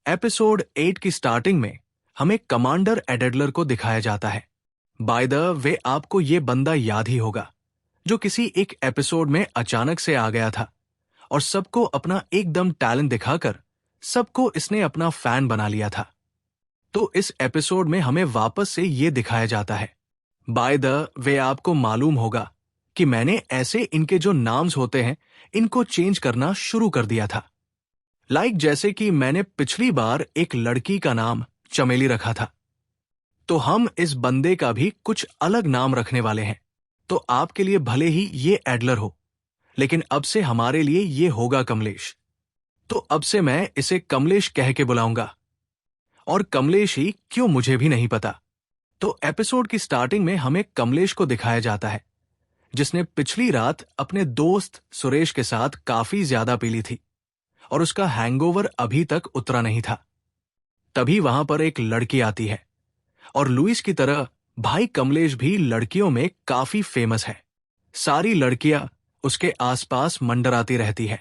Episode 8 की starting में हमें कमांडर एडेडलर को दिखाया जाता है। बाय द वे, आपको ये बंदा याद ही होगा जो किसी एक एपिसोड में अचानक से आ गया था और सबको अपना एकदम टैलेंट दिखाकर सबको इसने अपना फैन बना लिया था। तो इस एपिसोड में हमें वापस से ये दिखाया जाता है। बाय द वे, आपको मालूम होगा कि मैंने ऐसे इनके जो नाम्स होते हैं इनको चेंज करना शुरू कर दिया था। जैसे कि मैंने पिछली बार एक लड़की का नाम चमेली रखा था, तो हम इस बंदे का भी कुछ अलग नाम रखने वाले हैं। तो आपके लिए भले ही ये एडलर हो, लेकिन अब से हमारे लिए ये होगा कमलेश। तो अब से मैं इसे कमलेश कह के बुलाऊंगा, और कमलेश ही क्यों मुझे भी नहीं पता। तो एपिसोड की स्टार्टिंग में हमें कमलेश को दिखाया जाता है, जिसने पिछली रात अपने दोस्त सुरेश के साथ काफी ज्यादा पी ली थी और उसका हैंगओवर अभी तक उतरा नहीं था। तभी वहां पर एक लड़की आती है, और लुइस की तरह भाई कमलेश भी लड़कियों में काफी फेमस है। सारी लड़कियां उसके आसपास मंडराती रहती है,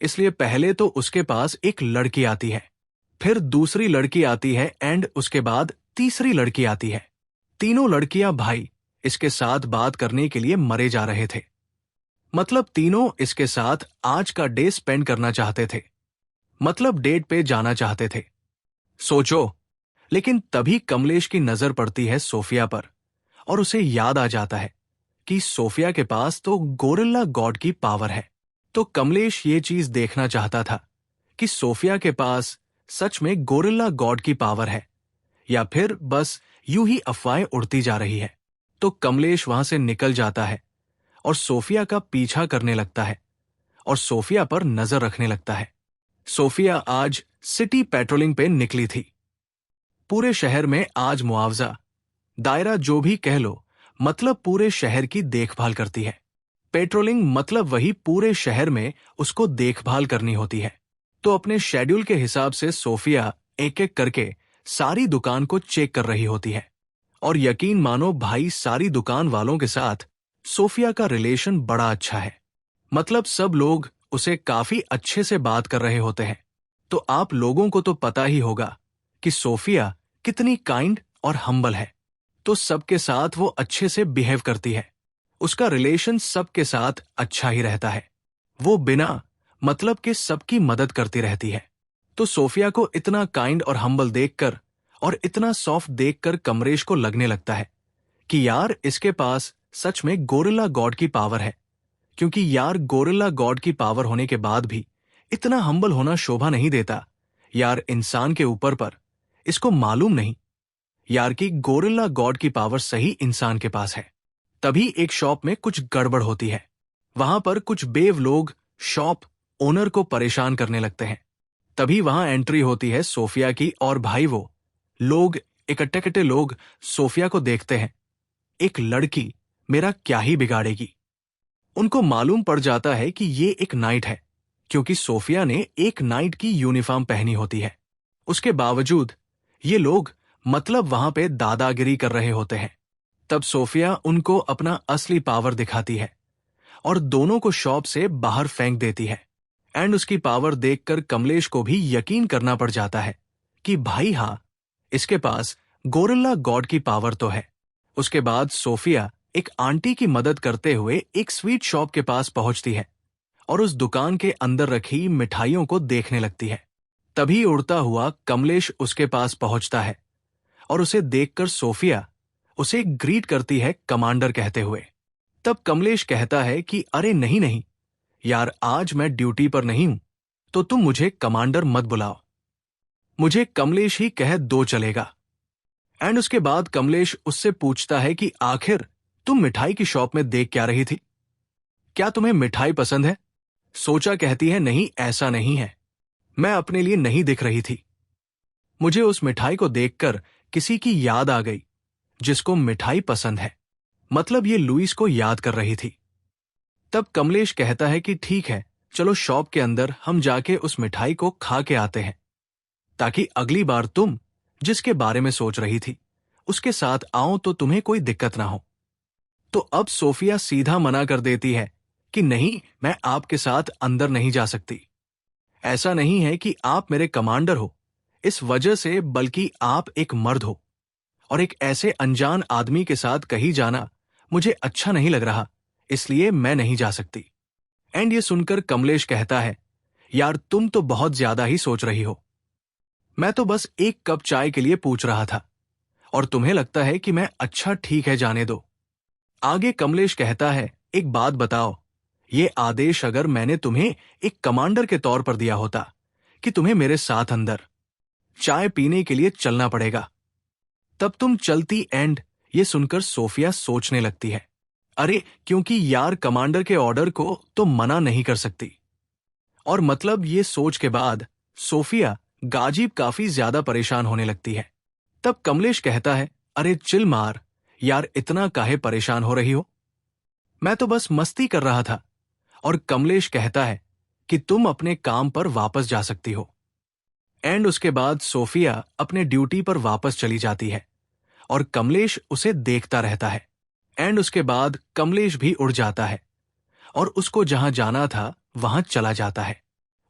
इसलिए पहले तो उसके पास एक लड़की आती है, फिर दूसरी लड़की आती है एंड उसके बाद तीसरी लड़की आती है। तीनों लड़कियां भाई इसके साथ बात करने के लिए मरे जा रहे थे। मतलब तीनों इसके साथ आज का डे स्पेंड करना चाहते थे, मतलब डेट पे जाना चाहते थे। सोचो, लेकिन तभी कमलेश की नजर पड़ती है सोफिया पर, और उसे याद आ जाता है कि सोफिया के पास तो गोरिल्ला गॉड की पावर है। तो कमलेश ये चीज देखना चाहता था कि सोफिया के पास सच में गोरिल्ला गॉड की पावर है या फिर बस यूं ही अफवाहें उड़ती जा रही है। तो कमलेश वहां से निकल जाता है और सोफिया का पीछा करने लगता है और सोफिया पर नजर रखने लगता है। सोफिया आज सिटी पेट्रोलिंग पे निकली थी। पूरे शहर में आज मुआवजा दायरा जो भी कह लो, मतलब पूरे शहर की देखभाल करती है। पेट्रोलिंग मतलब वही पूरे शहर में उसको देखभाल करनी होती है। तो अपने शेड्यूल के हिसाब से सोफिया एक एक करके सारी दुकान को चेक कर रही होती है, और यकीन मानो भाई सारी दुकान वालों के साथ सोफिया का रिलेशन बड़ा अच्छा है। मतलब सब लोग उसे काफी अच्छे से बात कर रहे होते हैं। तो आप लोगों को तो पता ही होगा कि सोफिया कितनी काइंड और हम्बल है। तो सबके साथ वो अच्छे से बिहेव करती है, उसका रिलेशन सबके साथ अच्छा ही रहता है। वो बिना मतलब के सबकी मदद करती रहती है। तो सोफिया को इतना काइंड और हम्बल देखकर और इतना सॉफ्ट देखकर कमलेश को लगने लगता है कि यार इसके पास सच में गोरिल्ला गॉड की पावर है। क्योंकि यार गोरिल्ला गॉड की पावर होने के बाद भी इतना हम्बल होना शोभा नहीं देता यार इंसान के ऊपर पर। इसको मालूम नहीं यार कि गोरिल्ला गॉड की पावर सही इंसान के पास है। तभी एक शॉप में कुछ गड़बड़ होती है। वहां पर कुछ बेव लोग शॉप ओनर को परेशान करने लगते हैं। तभी वहां एंट्री होती है सोफिया की, और भाई वो लोग इकट्ठे लोग सोफिया को देखते हैं। एक लड़की मेरा क्या ही बिगाड़ेगी। उनको मालूम पड़ जाता है कि ये एक नाइट है, क्योंकि सोफिया ने एक नाइट की यूनिफॉर्म पहनी होती है। उसके बावजूद ये लोग मतलब वहां पे दादागिरी कर रहे होते हैं। तब सोफिया उनको अपना असली पावर दिखाती है और दोनों को शॉप से बाहर फेंक देती है। एंड उसकी पावर देखकर कमलेश को भी यकीन करना पड़ जाता है कि भाई हाँ, इसके पास गोरिल्ला गॉड की पावर तो है। उसके बाद सोफिया एक आंटी की मदद करते हुए एक स्वीट शॉप के पास पहुंचती है और उस दुकान के अंदर रखी मिठाइयों को देखने लगती है। तभी उड़ता हुआ कमलेश उसके पास पहुंचता है और उसे देखकर सोफिया उसे ग्रीट करती है कमांडर कहते हुए। तब कमलेश कहता है कि अरे नहीं नहीं यार, आज मैं ड्यूटी पर नहीं हूं, तो तुम मुझे कमांडर मत बुलाओ, मुझे कमलेश ही कह दो चलेगा। एंड उसके बाद कमलेश उससे पूछता है कि आखिर तुम मिठाई की शॉप में देख क्या रही थी? क्या तुम्हें मिठाई पसंद है? सोचा कहती है नहीं, ऐसा नहीं है, मैं अपने लिए नहीं दिख रही थी। मुझे उस मिठाई को देखकर किसी की याद आ गई जिसको मिठाई पसंद है। मतलब ये लुइस को याद कर रही थी। तब कमलेश कहता है कि ठीक है, चलो शॉप के अंदर हम जाके उस मिठाई को खा के आते हैं, ताकि अगली बार तुम जिसके बारे में सोच रही थी उसके साथ आओ तो तुम्हें कोई दिक्कत ना हो। तो अब सोफिया सीधा मना कर देती है कि नहीं, मैं आपके साथ अंदर नहीं जा सकती। ऐसा नहीं है कि आप मेरे कमांडर हो इस वजह से, बल्कि आप एक मर्द हो और एक ऐसे अनजान आदमी के साथ कहीं जाना मुझे अच्छा नहीं लग रहा, इसलिए मैं नहीं जा सकती। एंड ये सुनकर कमलेश कहता है, यार तुम तो बहुत ज्यादा ही सोच रही हो। मैं तो बस एक कप चाय के लिए पूछ रहा था और तुम्हें लगता है कि मैं अच्छा ठीक है जाने दो। आगे कमलेश कहता है, एक बात बताओ, ये आदेश अगर मैंने तुम्हें एक कमांडर के तौर पर दिया होता कि तुम्हें मेरे साथ अंदर चाय पीने के लिए चलना पड़ेगा, तब तुम चलती? एंड ये सुनकर सोफिया सोचने लगती है, अरे क्योंकि यार कमांडर के ऑर्डर को तो मना नहीं कर सकती। और मतलब ये सोच के बाद सोफिया गाजीब काफी ज्यादा परेशान होने लगती है। तब कमलेश कहता है, अरे चिल मार यार, इतना काहे परेशान हो रही हो, मैं तो बस मस्ती कर रहा था। और कमलेश कहता है कि तुम अपने काम पर वापस जा सकती हो। एंड उसके बाद सोफिया अपने ड्यूटी पर वापस चली जाती है और कमलेश उसे देखता रहता है। एंड उसके बाद कमलेश भी उड़ जाता है और उसको जहां जाना था वहां चला जाता है।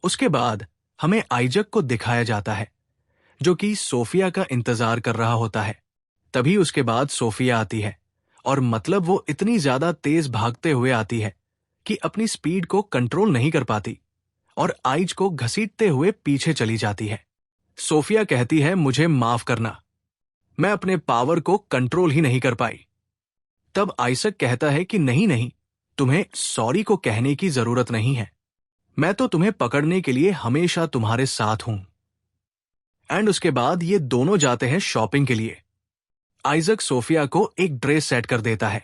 उसके बाद हमें आइजक को दिखाया जाता है जो कि सोफिया का इंतजार कर रहा होता है। तभी उसके बाद सोफिया आती है और मतलब वो इतनी ज्यादा तेज भागते हुए आती है कि अपनी स्पीड को कंट्रोल नहीं कर पाती और आइज को घसीटते हुए पीछे चली जाती है। सोफिया कहती है, मुझे माफ करना, मैं अपने पावर को कंट्रोल ही नहीं कर पाई। तब आइजक कहता है कि नहीं नहीं, तुम्हें सॉरी को कहने की जरूरत नहीं है, मैं तो तुम्हें पकड़ने के लिए हमेशा तुम्हारे साथ हूं। एंड उसके बाद ये दोनों जाते हैं शॉपिंग के लिए। आइजक सोफिया को एक ड्रेस सेट कर देता है।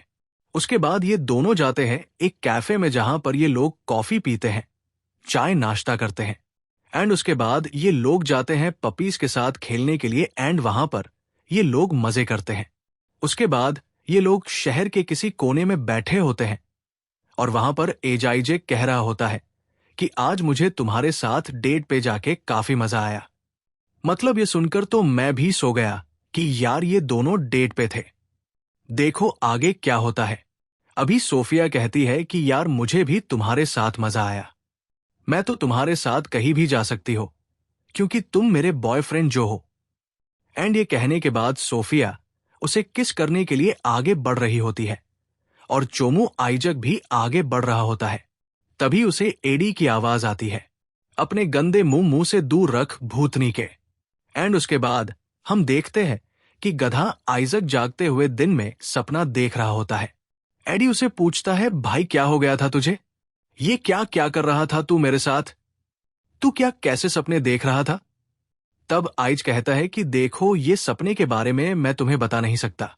उसके बाद ये दोनों जाते हैं एक कैफे में जहां पर ये लोग कॉफी पीते हैं, चाय नाश्ता करते हैं। एंड उसके बाद ये लोग जाते हैं पपीज के साथ खेलने के लिए एंड वहां पर ये लोग मजे करते हैं। उसके बाद ये लोग शहर के किसी कोने में बैठे होते हैं और वहां पर एजाइजे कह रहा होता है कि आज मुझे तुम्हारे साथ डेट पे जाके काफी मजा आया। मतलब ये सुनकर तो मैं भी सो गया कि यार ये दोनों डेट पे थे। देखो आगे क्या होता है। अभी सोफिया कहती है कि यार मुझे भी तुम्हारे साथ मजा आया, मैं तो तुम्हारे साथ कहीं भी जा सकती हो क्योंकि तुम मेरे बॉयफ्रेंड जो हो। एंड ये कहने के बाद सोफिया उसे किस करने के लिए आगे बढ़ रही होती है और चोमू आइजक भी आगे बढ़ रहा होता है। तभी उसे एडी की आवाज आती है, अपने गंदे मुंह से दूर रख भूतनी के। एंड उसके बाद हम देखते हैं कि गधा आइजक जागते हुए दिन में सपना देख रहा होता है। एडी उसे पूछता है, भाई क्या हो गया था तुझे, ये क्या क्या कर रहा था तू मेरे साथ, तू क्या कैसे सपने देख रहा था? तब आइज कहता है कि देखो ये सपने के बारे में मैं तुम्हें बता नहीं सकता,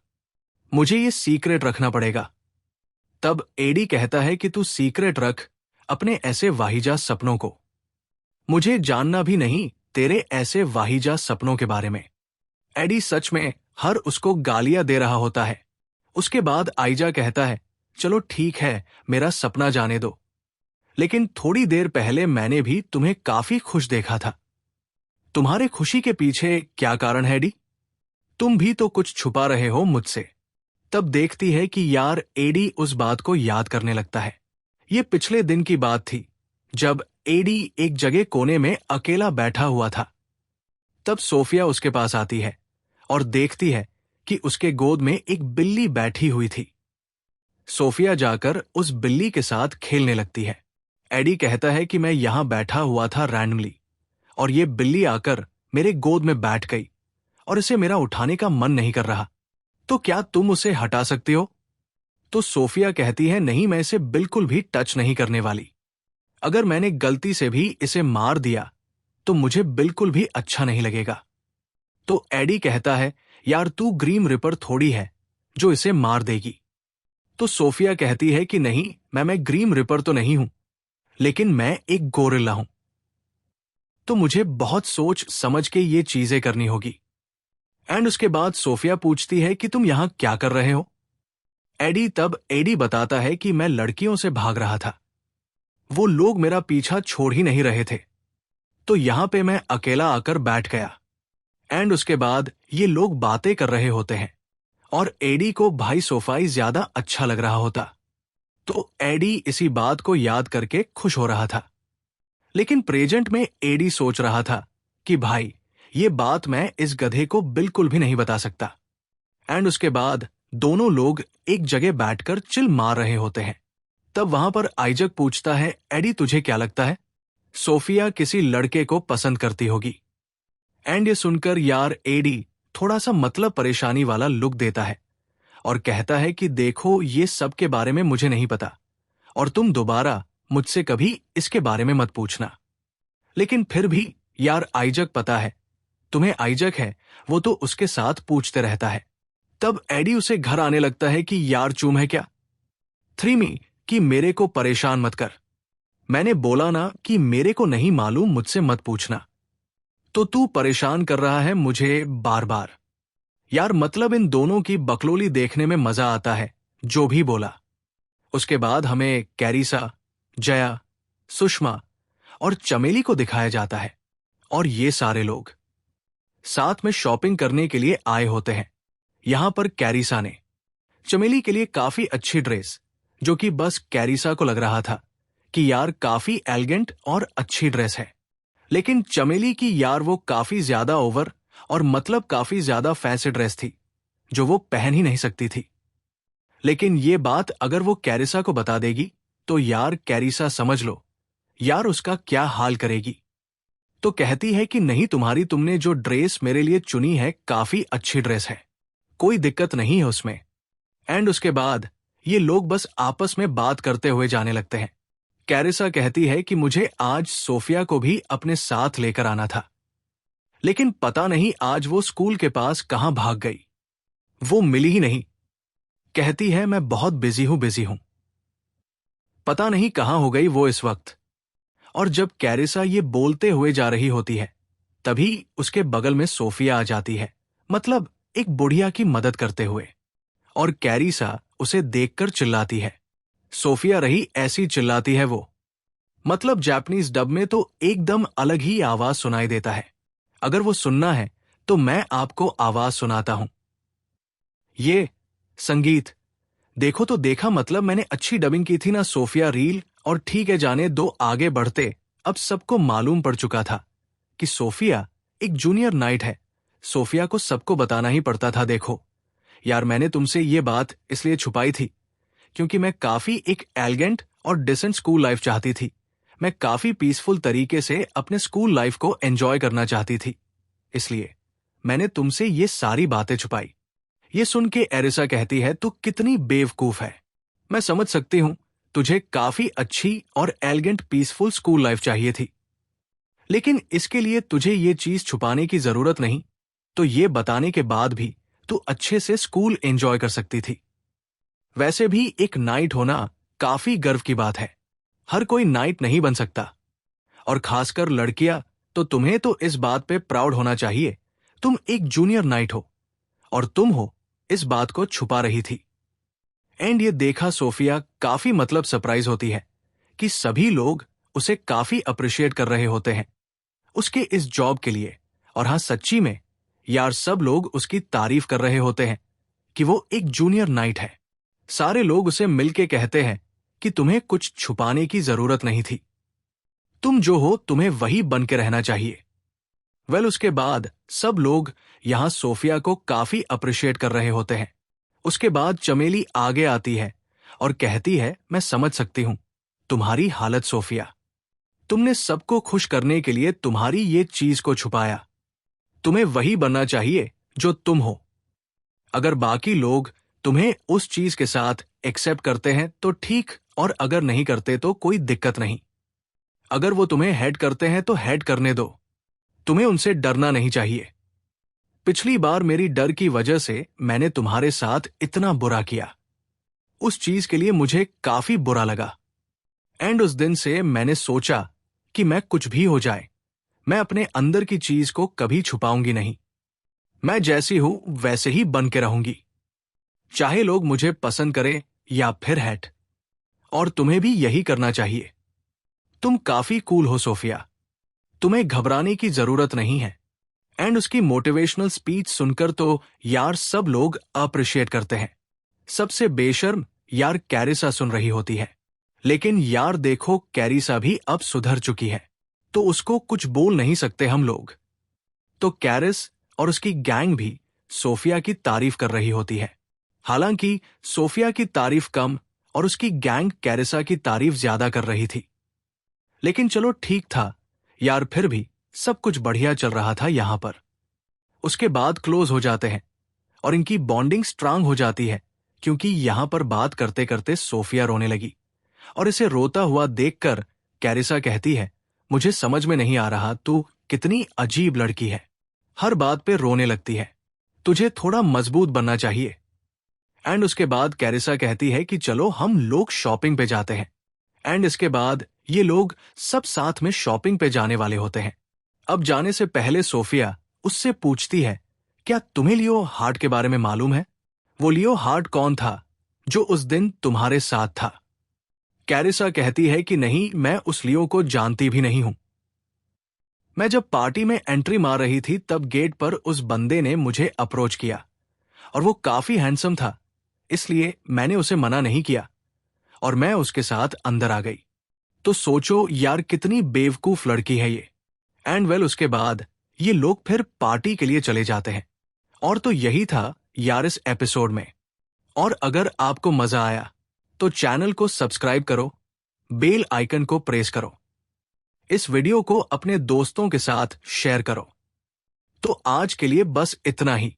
मुझे ये सीक्रेट रखना पड़ेगा। तब एडी कहता है कि तू सीक्रेट रख अपने ऐसे वाहिजा सपनों को, मुझे जानना भी नहीं तेरे ऐसे वाहिजा सपनों के बारे में। एडी सच में हर उसको गालियां दे रहा होता है। उसके बाद आइजा कहता है, चलो ठीक है मेरा सपना जाने दो, लेकिन थोड़ी देर पहले मैंने भी तुम्हें काफी खुश देखा था, तुम्हारे खुशी के पीछे क्या कारण है एडी? तुम भी तो कुछ छुपा रहे हो मुझसे। तब देखती है कि यार एडी उस बात को याद करने लगता है। ये पिछले दिन की बात थी जब एडी एक जगह कोने में अकेला बैठा हुआ था। तब सोफिया उसके पास आती है और देखती है कि उसके गोद में एक बिल्ली बैठी हुई थी। सोफिया जाकर उस बिल्ली के साथ खेलने लगती है। एडी कहता है कि मैं यहां बैठा हुआ था रैंडमली और ये बिल्ली आकर मेरे गोद में बैठ गई और इसे मेरा उठाने का मन नहीं कर रहा, तो क्या तुम उसे हटा सकते हो? तो सोफिया कहती है, नहीं मैं इसे बिल्कुल भी टच नहीं करने वाली, अगर मैंने गलती से भी इसे मार दिया तो मुझे बिल्कुल भी अच्छा नहीं लगेगा। तो एडी कहता है, यार तू ग्रीम रिपर थोड़ी है जो इसे मार देगी। तो सोफिया कहती है कि नहीं मैं ग्रीम रिपर तो नहीं हूं, लेकिन मैं एक गोरिल्ला हूं, तो मुझे बहुत सोच समझ के ये चीजें करनी होगी। एंड उसके बाद सोफिया पूछती है कि तुम यहां क्या कर रहे हो? तब एडी बताता है कि मैं लड़कियों से भाग रहा था, वो लोग मेरा पीछा छोड़ ही नहीं रहे थे, तो यहां पे मैं अकेला आकर बैठ गया। एंड उसके बाद ये लोग बातें कर रहे होते हैं और एडी को भाई सोफाई ज्यादा अच्छा लग रहा होता, तो एडी इसी बात को याद करके खुश हो रहा था। लेकिन प्रेजेंट में एडी सोच रहा था कि भाई ये बात मैं इस गधे को बिल्कुल भी नहीं बता सकता। एंड उसके बाद दोनों लोग एक जगह बैठकर चिल मार रहे होते हैं। तब वहां पर आइजक पूछता है, एडी तुझे क्या लगता है, सोफिया किसी लड़के को पसंद करती होगी? एंड ये सुनकर यार एडी थोड़ा सा मतलब परेशानी वाला लुक देता है और कहता है कि देखो ये सब के बारे में मुझे नहीं पता और तुम दोबारा मुझसे कभी इसके बारे में मत पूछना। लेकिन फिर भी यार आइजक पता है, तुम्हें आइजक है वो तो उसके साथ पूछते रहता है। तब एडी उसे घर आने लगता है कि यार चूम है क्या, थ्रीमी कि मेरे को परेशान मत कर, मैंने बोला ना कि मेरे को नहीं मालूम, मुझसे मत पूछना, तो तू परेशान कर रहा है मुझे बार बार। यार मतलब इन दोनों की बकलोली देखने में मजा आता है, जो भी बोला। उसके बाद हमें कैरिसा, जया, सुषमा और चमेली को दिखाया जाता है और ये सारे लोग साथ में शॉपिंग करने के लिए आए होते हैं। यहां पर कैरिसा ने चमेली के लिए काफी अच्छी ड्रेस, जो कि बस कैरिसा को लग रहा था कि यार काफी एलिगेंट और अच्छी ड्रेस है, लेकिन चमेली की यार वो काफी ज्यादा ओवर और मतलब काफी ज्यादा फैंसी ड्रेस थी जो वो पहन ही नहीं सकती थी। लेकिन ये बात अगर वो कैरिसा को बता देगी तो यार कैरिसा समझ लो यार उसका क्या हाल करेगी। तो कहती है कि नहीं तुमने जो ड्रेस मेरे लिए चुनी है काफी अच्छी ड्रेस है, कोई दिक्कत नहीं है उसमें। एंड उसके बाद ये लोग बस आपस में बात करते हुए जाने लगते हैं। कैरिसा कहती है कि मुझे आज सोफिया को भी अपने साथ लेकर आना था, लेकिन पता नहीं आज वो स्कूल के पास कहां भाग गई, वो मिली ही नहीं। कहती है मैं बहुत बिजी हूं, पता नहीं कहां हो गई वो इस वक्त। और जब कैरिसा ये बोलते हुए जा रही होती है तभी उसके बगल में सोफिया आ जाती है, मतलब एक बुढ़िया की मदद करते हुए, और कैरिसा उसे देखकर चिल्लाती है। सोफिया रही ऐसी चिल्लाती है वो, मतलब जापानीज डब में तो एकदम अलग ही आवाज सुनाई देता है। अगर वो सुनना है तो मैं आपको आवाज सुनाता हूं। ये संगीत देखो तो देखा, मतलब मैंने अच्छी डबिंग की थी ना सोफिया रील। और ठीक है जाने दो, आगे बढ़ते अब सबको मालूम पड़ चुका था कि सोफिया एक जूनियर नाइट है। सोफिया को सबको बताना ही पड़ता था। देखो यार मैंने तुमसे ये बात इसलिए छुपाई थी क्योंकि मैं काफी एक एलिगेंट और डिसेंट स्कूल लाइफ चाहती थी। मैं काफी पीसफुल तरीके से अपने स्कूल लाइफ को एंजॉय करना चाहती थी, इसलिए मैंने तुमसे ये सारी बातें छुपाई। ये सुन के एरिसा कहती है तू कितनी बेवकूफ है, मैं समझ सकती हूं तुझे काफी अच्छी और एलिगेंट पीसफुल स्कूल लाइफ चाहिए थी, लेकिन इसके लिए तुझे ये चीज छुपाने की जरूरत नहीं, तो ये बताने के बाद भी तू अच्छे से स्कूल एंजॉय कर सकती थी। वैसे भी एक नाइट होना काफी गर्व की बात है, हर कोई नाइट नहीं बन सकता, और खासकर लड़कियां, तो तुम्हें तो इस बात पे प्राउड होना चाहिए तुम एक जूनियर नाइट हो, और तुम हो इस बात को छुपा रही थी। एंड ये देखा सोफिया काफी मतलब सरप्राइज होती है कि सभी लोग उसे काफी अप्रिशिएट कर रहे होते हैं उसके इस जॉब के लिए। और हाँ सच्ची में यार सब लोग उसकी तारीफ कर रहे होते हैं कि वो एक जूनियर नाइट है। सारे लोग उसे मिलके कहते हैं कि तुम्हें कुछ छुपाने की जरूरत नहीं थी, तुम जो हो तुम्हें वही बन के रहना चाहिए। वेल उसके बाद सब लोग यहां सोफिया को काफी अप्रिशिएट कर रहे होते हैं। उसके बाद चमेली आगे आती है और कहती है मैं समझ सकती हूं तुम्हारी हालत सोफिया, तुमने सबको खुश करने के लिए तुम्हारी ये चीज को छुपाया, तुम्हें वही बनना चाहिए जो तुम हो। अगर बाकी लोग तुम्हें उस चीज के साथ एक्सेप्ट करते हैं तो ठीक, और अगर नहीं करते तो कोई दिक्कत नहीं। अगर वो तुम्हें हेड करते हैं तो हेड करने दो, तुम्हें उनसे डरना नहीं चाहिए। पिछली बार मेरी डर की वजह से मैंने तुम्हारे साथ इतना बुरा किया, उस चीज के लिए मुझे काफी बुरा लगा। एंड उस दिन से मैंने सोचा कि मैं कुछ भी हो जाए मैं अपने अंदर की चीज को कभी छुपाऊंगी नहीं, मैं जैसी हूं वैसे ही बन के रहूंगी, चाहे लोग मुझे पसंद करें या फिर हेट। और तुम्हें भी यही करना चाहिए। तुम काफी कूल हो सोफिया, तुम्हें घबराने की जरूरत नहीं है। एंड उसकी मोटिवेशनल स्पीच सुनकर तो यार सब लोग अप्रिशिएट करते हैं। सबसे बेशर्म यार कैरिसा सुन रही होती है, लेकिन यार देखो कैरिसा भी अब सुधर चुकी है, तो उसको कुछ बोल नहीं सकते हम लोग। तो कैरिस और उसकी गैंग भी सोफिया की तारीफ कर रही होती है। हालांकि सोफिया की तारीफ कम और उसकी गैंग कैरिसा की तारीफ ज्यादा कर रही थी। लेकिन चलो ठीक था यार, फिर भी सब कुछ बढ़िया चल रहा था यहां पर। उसके बाद क्लोज हो जाते हैं और इनकी बॉन्डिंग स्ट्रांग हो जाती है, क्योंकि यहां पर बात करते करते सोफिया रोने लगी और इसे रोता हुआ देखकर कैरिसा कहती है, मुझे समझ में नहीं आ रहा तू कितनी अजीब लड़की है, हर बात पे रोने लगती है, तुझे थोड़ा मजबूत बनना चाहिए। एंड उसके बाद कैरिसा कहती है कि चलो हम लोग शॉपिंग पे जाते हैं। एंड इसके बाद ये लोग सब साथ में शॉपिंग पे जाने वाले होते हैं। अब जाने से पहले सोफिया उससे पूछती है, क्या तुम्हें लियो हार्ट के बारे में मालूम है? वो लियो हार्ट कौन था जो उस दिन तुम्हारे साथ था? कैरिसा कहती है कि नहीं, मैं उस लियो को जानती भी नहीं हूं। मैं जब पार्टी में एंट्री मार रही थी तब गेट पर उस बंदे ने मुझे अप्रोच किया और वो काफी हैंडसम था, इसलिए मैंने उसे मना नहीं किया और मैं उसके साथ अंदर आ गई। तो सोचो यार कितनी बेवकूफ लड़की है ये। एंड वेल उसके बाद ये लोग फिर पार्टी के लिए चले जाते हैं। और तो यही था यार इस एपिसोड में। और अगर आपको मजा आया तो चैनल को सब्सक्राइब करो, बेल आइकन को प्रेस करो, इस वीडियो को अपने दोस्तों के साथ शेयर करो। तो आज के लिए बस इतना ही।